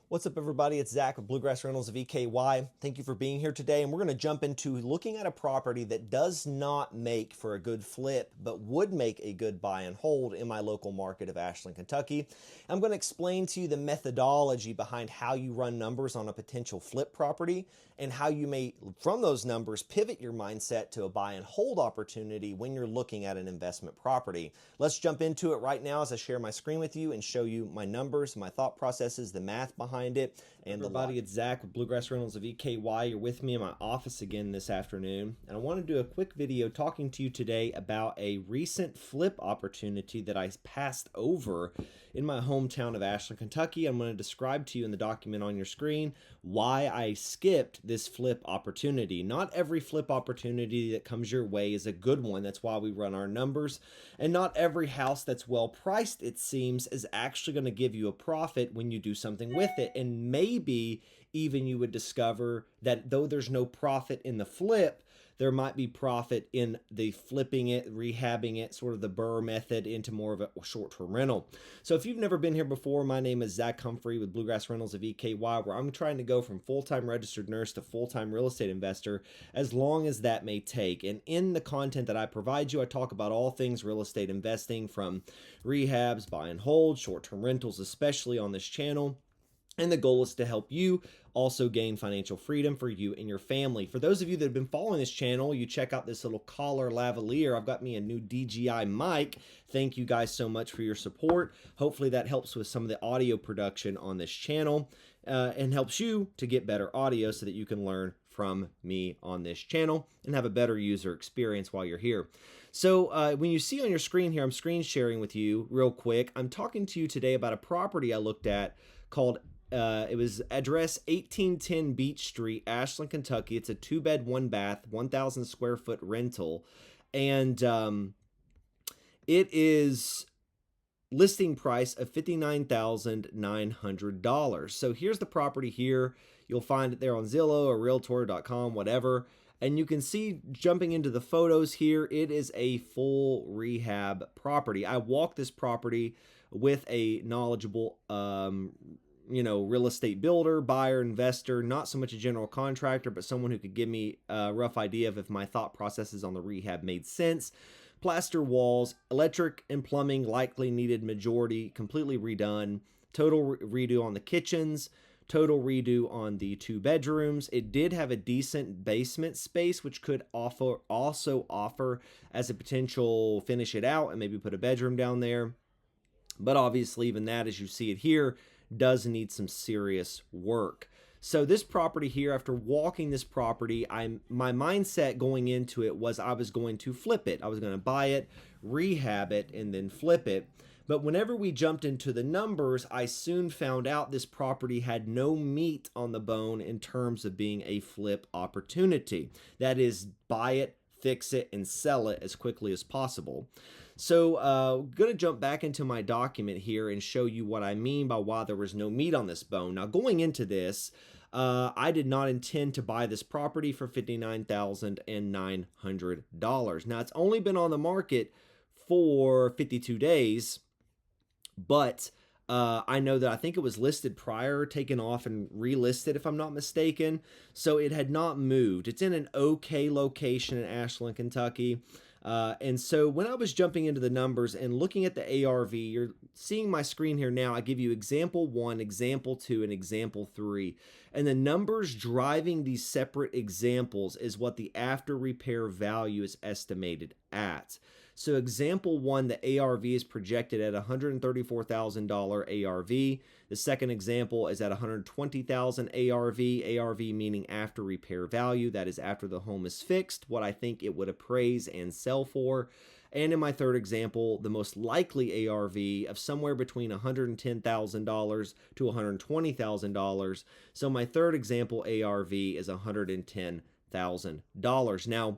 What's up, everybody? It's Zach with Bluegrass Rentals of EKY. Thank you for being here today. And we're going to jump into looking at a property that does not make for a good flip, but would make a good buy and hold in my local market of Ashland, Kentucky. I'm going to explain to you the methodology behind how you run numbers on a potential flip property and how you may, from those numbers, pivot your mindset to a buy and hold opportunity when you're looking at an investment property. Let's jump into it right now as I share my screen with you and show you my numbers, my thought processes, the math behind it, and everybody, it's Zach with Bluegrass Rentals of EKY. You're with me in my office again this afternoon, and I want to do a quick video talking to you today about a recent flip opportunity that I passed over in my hometown of Ashland, Kentucky. I'm going to describe to you in the document on your screen why I skipped this flip opportunity. Not every flip opportunity that comes your way is a good one. That's why we run our numbers. And not every house that's well priced, it seems, is actually going to give you a profit when you do something with it. And maybe even you would discover that though there's no profit in the flip, there might be profit in the flipping it, rehabbing it, sort of the BRRRR method into more of a short-term rental. So if you've never been here before, my name is Zach Humphrey with Bluegrass Rentals of EKY, where I'm trying to go from full-time registered nurse to full-time real estate investor, as long as that may take. And in the content that I provide you, I talk about all things real estate investing, from rehabs, buy and hold, short-term rentals, especially on this channel. And the goal is to help you also gain financial freedom for you and your family. For those of you that have been following this channel, you check out this little collar lavalier. I've got me a new DJI mic. Thank you guys so much for your support. Hopefully that helps with some of the audio production on this channel and helps you to get better audio so that you can learn from me on this channel and have a better user experience while you're here. So when you see on your screen here, I'm screen sharing with you real quick. I'm talking to you today about a property I looked at called it was address 1810 Beach Street, Ashland, Kentucky. It's a 2-bed, 1-bath, 1,000 square foot rental. And it is listing price of $59,900. So here's the property here. You'll find it there on Zillow or Realtor.com, whatever. And you can see, jumping into the photos here, it is a full rehab property. I walked this property with a knowledgeable real estate builder, buyer, investor, not so much a general contractor, but someone who could give me a rough idea of if my thought processes on the rehab made sense. Plaster walls, electric and plumbing likely needed majority completely redone, total redo on the kitchens, total redo on the 2 bedrooms. It did have a decent basement space, which could also offer as a potential finish it out and maybe put a bedroom down there. But obviously, even that, as you see it here, does need some serious work. So this property here, after walking this property, my mindset going into it was I was going to flip it. I was going to buy it, rehab it, and then flip it. But whenever we jumped into the numbers, I soon found out this property had no meat on the bone in terms of being a flip opportunity. That is, buy it, fix it, and sell it as quickly as possible. So I'm going to jump back into my document here and show you what I mean by why there was no meat on this bone. Now, going into this, I did not intend to buy this property for $59,900. Now, it's only been on the market for 52 days, but I know that I think it was listed prior, taken off and relisted, if I'm not mistaken. So it had not moved. It's in an okay location in Ashland, Kentucky. And so when I was jumping into the numbers and looking at the ARV, you're seeing my screen here now. I give you example 1, example 2, and example 3. And the numbers driving these separate examples is what the after repair value is estimated at. So example 1, the ARV is projected at $134,000 ARV. The second example is at $120,000 ARV. ARV meaning after repair value. That is after the home is fixed, what I think it would appraise and sell for. And in my third example, the most likely ARV of somewhere between $110,000 to $120,000. So my third example ARV is $110,000. Now,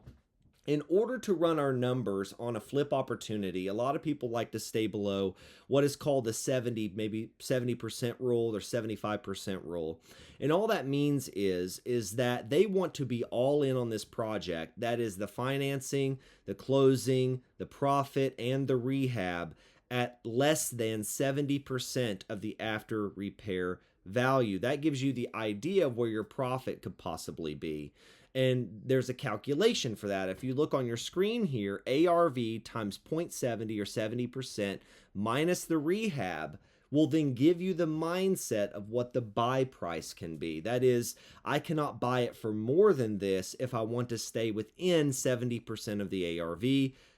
in order to run our numbers on a flip opportunity, a lot of people like to stay below what is called the 70, maybe 70% rule or 75% rule. And all that means is that they want to be all in on this project. That is the financing, the closing, the profit, and the rehab at less than 70% of the after repair value. That gives you the idea of where your profit could possibly be. And there's a calculation for that. If you look on your screen here, ARV times 0.70 or 70% minus the rehab will then give you the mindset of what the buy price can be. That is, I cannot buy it for more than this if I want to stay within 70% of the ARV,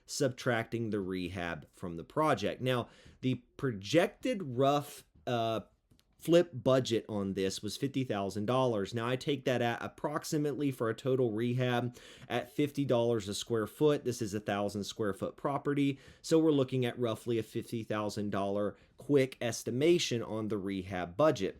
subtracting the rehab from the project. Now, the projected rough flip budget on this was $50,000. Now I take that at approximately for a total rehab at $50 a square foot. This is a 1,000 square foot property. So we're looking at roughly a $50,000 quick estimation on the rehab budget.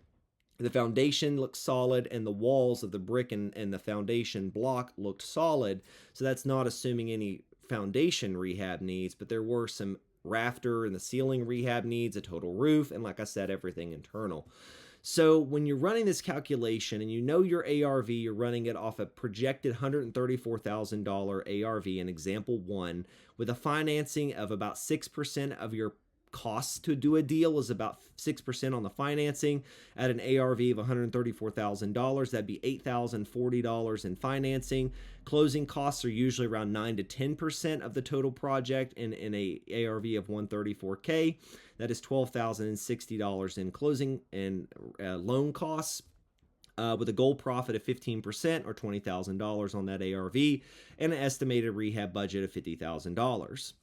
The foundation looks solid and the walls of the brick and the foundation block looked solid. So that's not assuming any foundation rehab needs, but there were some rafter and the ceiling rehab needs, a total roof, and like I said, everything internal. So when you're running this calculation and you know your ARV, you're running it off a projected $134,000 ARV in example 1 with a financing of about 6% of your costs to do a deal is about 6% on the financing at an ARV of $134,000. That'd be $8,040 in financing. Closing costs are usually around 9 to 10% of the total project in a ARV of $134K. That is $12,060 in closing and loan costs. With a goal profit of 15% or $20,000 on that ARV and an estimated rehab budget of $50,000.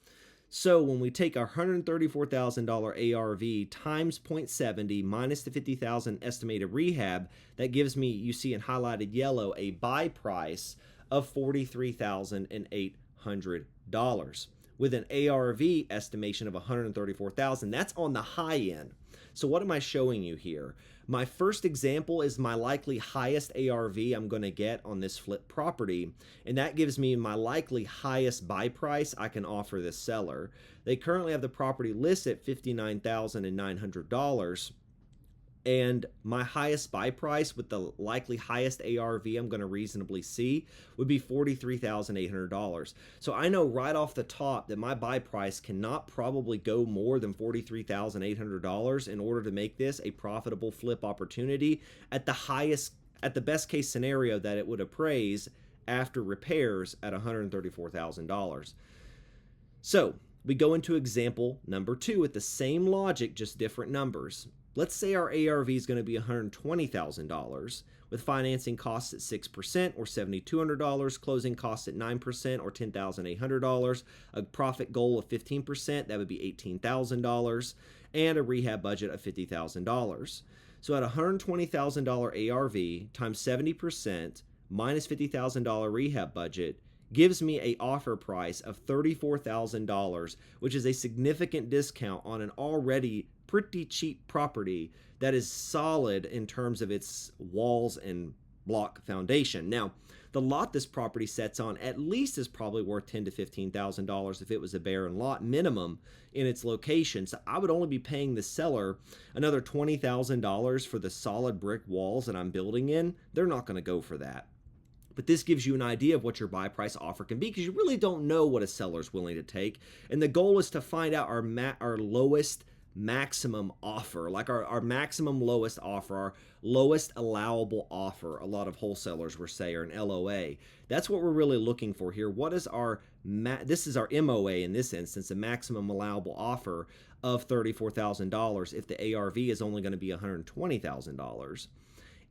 So when we take our $134,000 ARV times 0.70 minus the $50,000 estimated rehab, that gives me, you see in highlighted yellow, a buy price of $43,800 with an ARV estimation of $134,000. That's on the high end. So what am I showing you here? My first example is my likely highest ARV I'm going to get on this flip property, and that gives me my likely highest buy price I can offer this seller. They currently have the property listed at $59,900, and my highest buy price with the likely highest ARV I'm going to reasonably see would be $43,800. So I know right off the top that my buy price cannot probably go more than $43,800 in order to make this a profitable flip opportunity at the best case scenario that it would appraise after repairs at $134,000. So we go into example number 2 with the same logic, just different numbers. Let's say our ARV is going to be $120,000 with financing costs at 6% or $7,200, closing costs at 9% or $10,800, a profit goal of 15%, that would be $18,000, and a rehab budget of $50,000. So at $120,000 ARV times 70% minus $50,000 rehab budget gives me an offer price of $34,000, which is a significant discount on an already pretty cheap property that is solid in terms of its walls and block foundation. Now, the lot this property sets on at least is probably worth $10,000 to $15,000 if it was a barren lot minimum in its location. So I would only be paying the seller another $20,000 for the solid brick walls that I'm building in. They're not going to go for that. But this gives you an idea of what your buy price offer can be because you really don't know what a seller's willing to take. And the goal is to find out our lowest maximum offer, like our maximum lowest offer, our lowest allowable offer, a lot of wholesalers will say, or an LOA. That's what we're really looking for here. What is our, this is our MOA in this instance, a maximum allowable offer of $34,000 if the ARV is only going to be $120,000.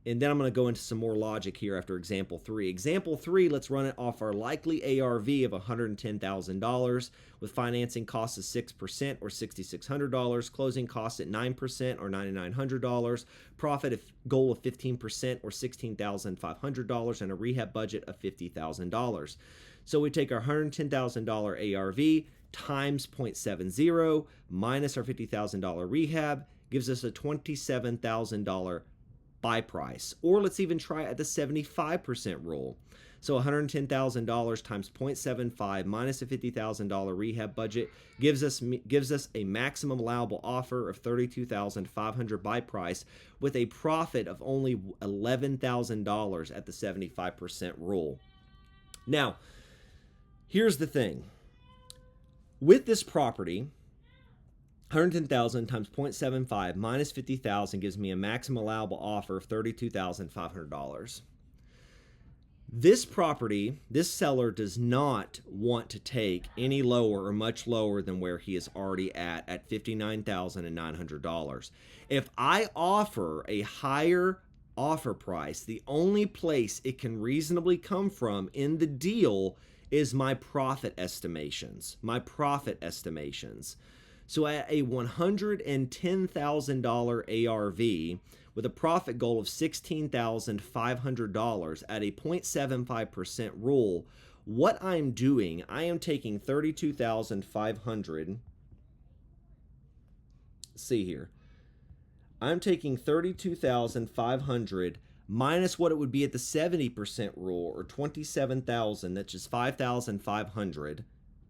And then I'm going to go into some more logic here after example 3. Example 3, let's run it off our likely ARV of $110,000 with financing costs of 6% or $6,600, closing costs at 9% or $9,900, profit goal of 15% or $16,500, and a rehab budget of $50,000. So we take our $110,000 ARV times 0.70 minus our $50,000 rehab gives us a $27,000 buy price, or let's even try at the 75% rule. So $110,000 times 0.75 minus a $50,000 rehab budget gives us a maximum allowable offer of $32,500 buy price with a profit of only $11,000 at the 75% rule. Now, here's the thing. With this property, 110,000 times 0.75 minus 50,000 gives me a maximum allowable offer of $32,500. This property, this seller does not want to take any lower or much lower than where he is already at $59,900. If I offer a higher offer price, the only place it can reasonably come from in the deal is my profit estimations. So at a $110,000 ARV with a profit goal of $16,500 at a 0.75% rule, what I'm doing, I am taking $32,500. See here. I'm taking $32,500 minus what it would be at the 70% rule, or $27,000. That's just $5,500.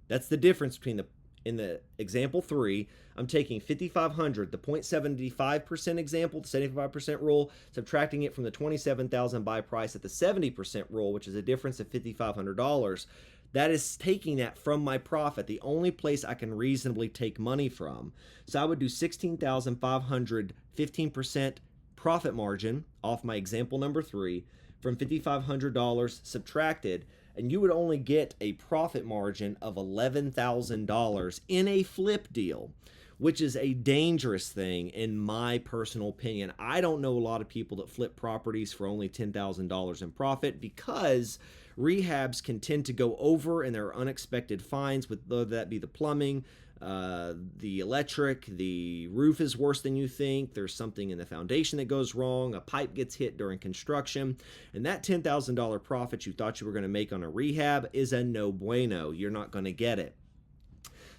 That's the difference between in the example 3, I'm taking $5,500, the 0.75% example, the 75% rule, subtracting it from the $27,000 buy price at the 70% rule, which is a difference of $5,500. That is taking that from my profit, the only place I can reasonably take money from. So I would do $16,500, 15% profit margin off my example number 3 from $5,500 subtracted, and you would only get a profit margin of $11,000 in a flip deal, which is a dangerous thing in my personal opinion. I don't know a lot of people that flip properties for only $10,000 in profit, because rehabs can tend to go over and there are unexpected fines, with whether that be the plumbing, the electric, the roof is worse than you think, there's something in the foundation that goes wrong, a pipe gets hit during construction, and that $10,000 profit you thought you were going to make on a rehab is a no bueno. You're not going to get it.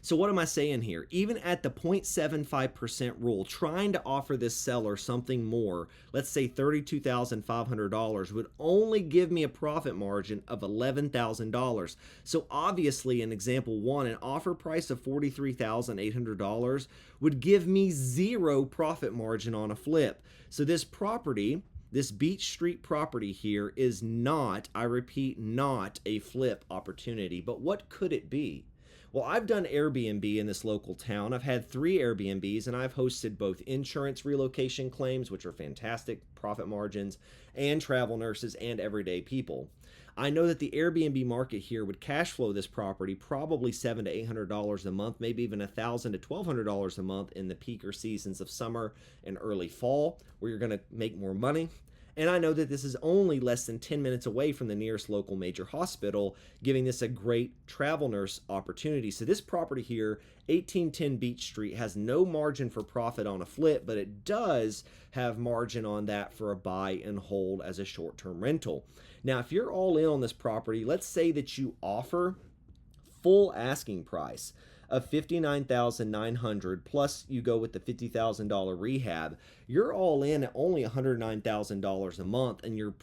So what am I saying here? Even at the 0.75% rule, trying to offer this seller something more, let's say $32,500, would only give me a profit margin of $11,000. So obviously in example 1, an offer price of $43,800 would give me zero profit margin on a flip. So this property, this Beach Street property here, is not, I repeat, not a flip opportunity. But what could it be? Well, I've done Airbnb in this local town. I've had 3 Airbnbs, and I've hosted both insurance relocation claims, which are fantastic profit margins, and travel nurses and everyday people. I know that the Airbnb market here would cash flow this property probably $700 to $800 a month, maybe even $1,000 to $1,200 a month in the peaker seasons of summer and early fall, where you're going to make more money. And I know that this is only less than 10 minutes away from the nearest local major hospital, giving this a great travel nurse opportunity. So this property here, 1810 Beach Street, has no margin for profit on a flip, but it does have margin on that for a buy and hold as a short-term rental. Now, if you're all in on this property, let's say that you offer full asking price of $59,900, plus you go with the $50,000 rehab, you're all in at only $109,000 a month, and your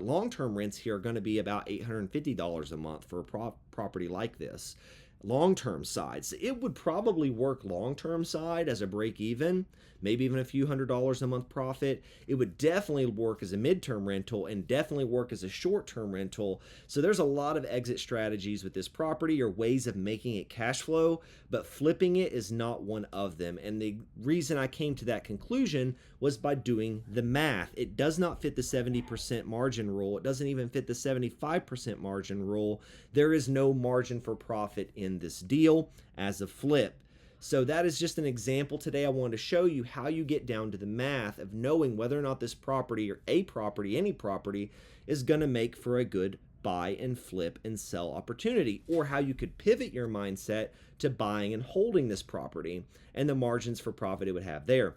long-term rents here are going to be about $850 a month for a property like this. Long-term side, so it would probably work long-term side as a break-even, maybe even a few $100s a month profit. It would definitely work as a midterm rental and definitely work as a short-term rental. So there's a lot of exit strategies with this property, or ways of making it cash flow, but flipping it is not one of them. And the reason I came to that conclusion was by doing the math. It does not fit the 70% margin rule. It doesn't even fit the 75% margin rule. There is no margin for profit in this deal as a flip. So that is just an example today. I wanted to show you how you get down to the math of knowing whether or not this property, or a property, any property, is going to make for a good buy and flip and sell opportunity, or how you could pivot your mindset to buying and holding this property and the margins for profit it would have there.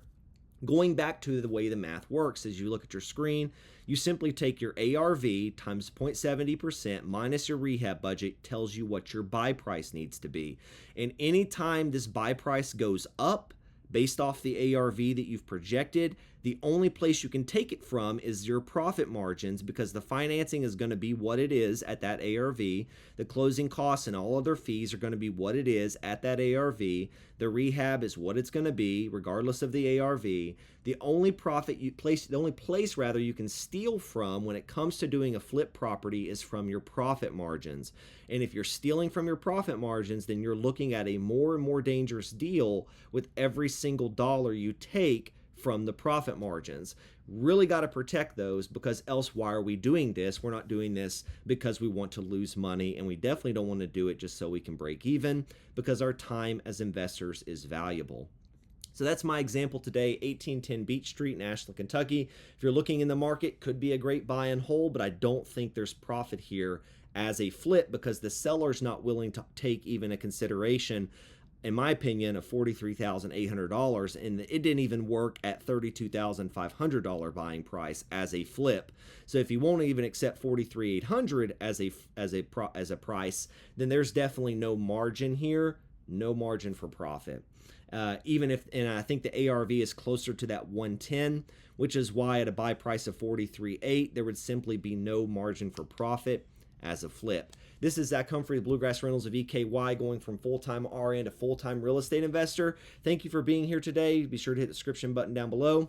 Going back to the way the math works, as you look at your screen, you simply take your ARV times 0.70% minus your rehab budget, tells you what your buy price needs to be. And anytime this buy price goes up based off the ARV that you've projected, The only place you can take it from is your profit margins, because the financing is going to be what it is at that ARV. The closing costs and all other fees are going to be what it is at that ARV. The rehab is what it's going to be regardless of the ARV. The only place you can steal from when it comes to doing a flip property is from your profit margins. And if you're stealing from your profit margins, then you're looking at a more and more dangerous deal with every single dollar you take from the profit margins. Really got to protect those, because else why are we doing this? We're not doing this because we want to lose money, and we definitely don't want to do it just so we can break even, because our time as investors is valuable. So that's my example today, 1810 Beach Street in Ashland, Kentucky. If you're looking in the market, could be a great buy and hold, but I don't think there's profit here as a flip, because the seller's not willing to take even a consideration, in my opinion, of $43,800, and it didn't even work at $32,500 buying price as a flip. So if you won't even accept $43,800 as a price, then there's definitely no margin here, no margin for profit. And I think the ARV is closer to that 110, which is why at a buy price of $43,800, there would simply be no margin for profit as a flip. This is Zach Humphrey, Bluegrass Rentals of EKY, going from full-time RN to full-time real estate investor. Thank you for being here today. Be sure to hit the subscription button down below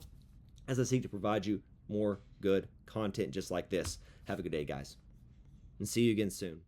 as I seek to provide you more good content just like this. Have a good day, guys, and see you again soon.